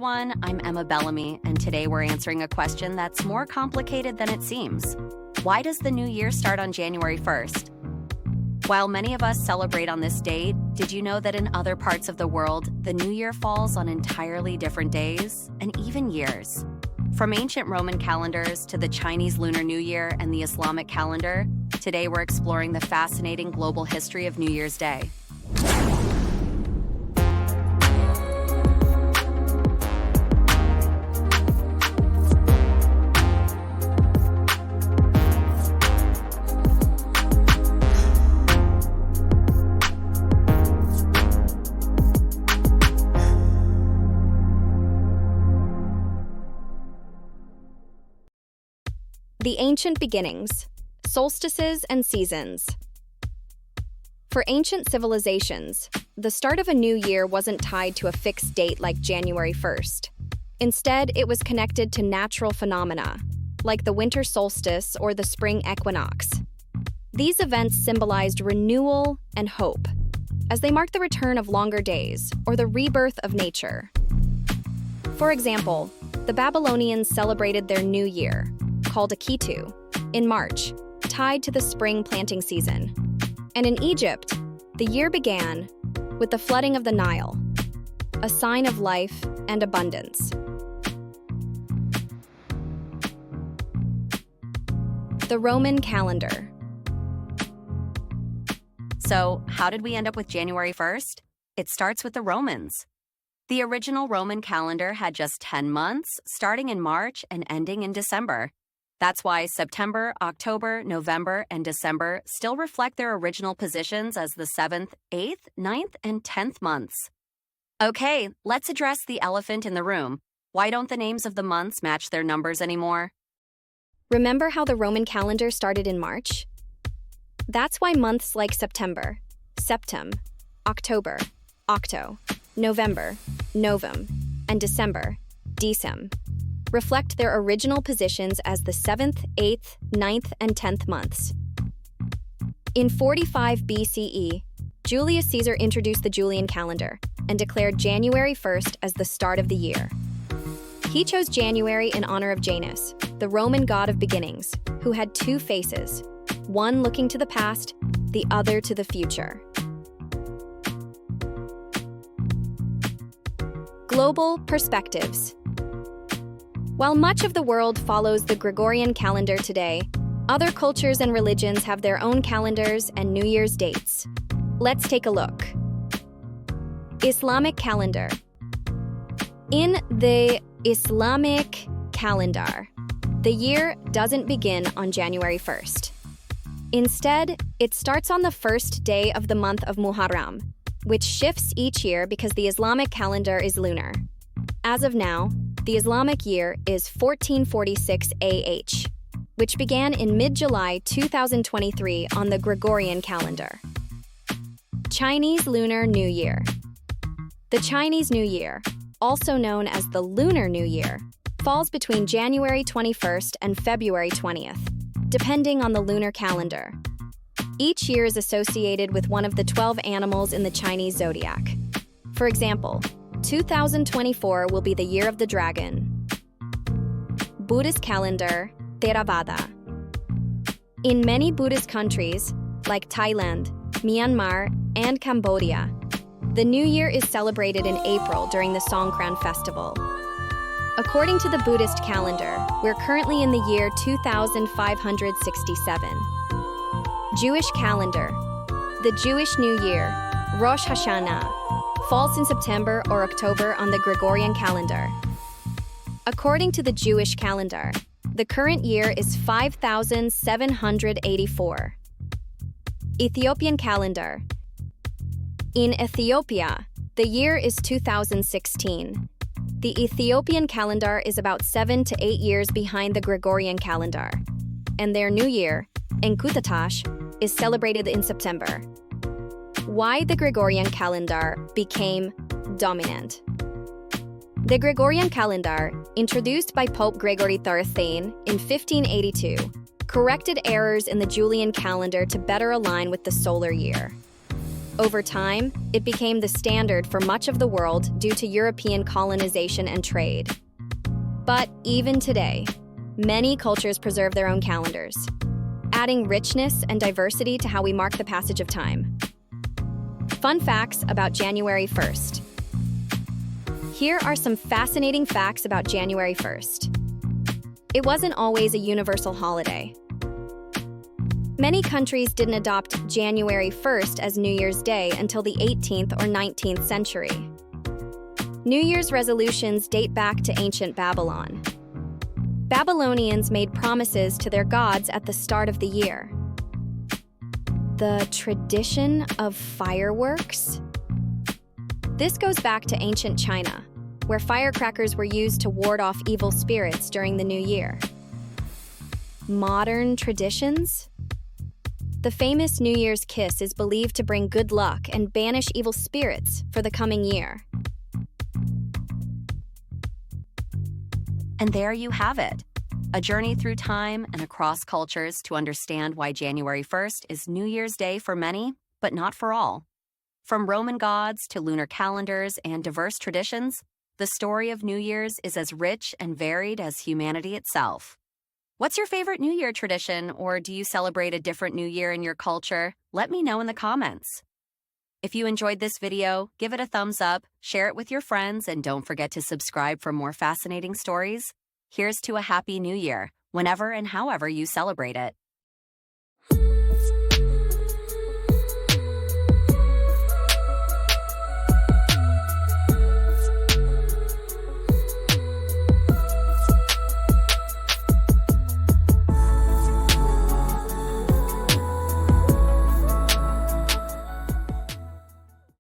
everyone, I'm Emma Bellamy, and today we're answering a question that's more complicated than it seems. Why does the new year start on January 1st? While many of us celebrate on this date, did you know that in other parts of the world, the new year falls on entirely different days and even years? From ancient Roman calendars to the Chinese Lunar New Year and the Islamic calendar, today we're exploring the fascinating global history of New Year's Day. The ancient beginnings, solstices and seasons. For ancient civilizations, the start of a new year wasn't tied to a fixed date like January 1st. Instead, it was connected to natural phenomena, like the winter solstice or the spring equinox. These events symbolized renewal and hope, as they marked the return of longer days or the rebirth of nature. For example, the Babylonians celebrated their new year, called Akitu, in March, tied to the spring planting season. And in Egypt, the year began with the flooding of the Nile, a sign of life and abundance. The Roman calendar. So, how did we end up with January 1st? It starts with the Romans. The original Roman calendar had just 10 months, starting in March and ending in December. That's why September, October, November, and December still reflect their original positions as the 7th, 8th, 9th, and 10th months. Okay, let's address the elephant in the room. Why don't the names of the months match their numbers anymore? Remember how the Roman calendar started in March? That's why months like September, Septem, October, Octo, November, Novum, and December, Decem, reflect their original positions as the 7th, 8th, 9th, and 10th months. In 45 BCE, Julius Caesar introduced the Julian calendar and declared January 1st as the start of the year. He chose January in honor of Janus, the Roman god of beginnings, who had two faces, one looking to the past, the other to the future. Global perspectives. While much of the world follows the Gregorian calendar today, other cultures and religions have their own calendars and New Year's dates. Let's take a look. Islamic calendar. In the Islamic calendar, the year doesn't begin on January 1st. Instead, it starts on the first day of the month of Muharram, which shifts each year because the Islamic calendar is lunar. As of now, the Islamic year is 1446 AH, which began in mid-July 2023 on the Gregorian calendar. Chinese Lunar New Year. The Chinese New Year, also known as the Lunar New Year, falls between January 21st and February 20th, depending on the lunar calendar. Each year is associated with one of the 12 animals in the Chinese zodiac. For example, 2024 will be the year of the dragon. Buddhist calendar, Theravada. In many Buddhist countries, like Thailand, Myanmar, and Cambodia, the New Year is celebrated in April during the Songkran festival. According to the Buddhist calendar, we're currently in the year 2567. Jewish calendar. The Jewish New Year, Rosh Hashanah, falls in September or October on the Gregorian calendar. According to the Jewish calendar, the current year is 5784. Ethiopian calendar. In Ethiopia, the year is 2016. The Ethiopian calendar is about 7 to 8 years behind the Gregorian calendar, and their new year, Enkutatаш, is celebrated in September. Why the Gregorian calendar became dominant. The Gregorian calendar, introduced by Pope Gregory XIII in 1582, corrected errors in the Julian calendar to better align with the solar year. Over time, it became the standard for much of the world due to European colonization and trade. But even today, many cultures preserve their own calendars, adding richness and diversity to how we mark the passage of time. Fun facts about January 1st. Here are some fascinating facts about January 1st. It wasn't always a universal holiday. Many countries didn't adopt January 1st as New Year's Day until the 18th or 19th century. New Year's resolutions date back to ancient Babylon. Babylonians made promises to their gods at the start of the year. The tradition of fireworks? This goes back to ancient China, where firecrackers were used to ward off evil spirits during the new year. Modern traditions? The famous New Year's kiss is believed to bring good luck and banish evil spirits for the coming year. And there you have it, a journey through time and across cultures to understand why January 1st is New Year's Day for many, but not for all. From Roman gods to lunar calendars and diverse traditions, the story of New Year's is as rich and varied as humanity itself. What's your favorite New Year tradition, or do you celebrate a different New Year in your culture? Let me know in the comments. If you enjoyed this video, give it a thumbs up, share it with your friends, and don't forget to subscribe for more fascinating stories. Here's to a happy New Year, whenever and however you celebrate it.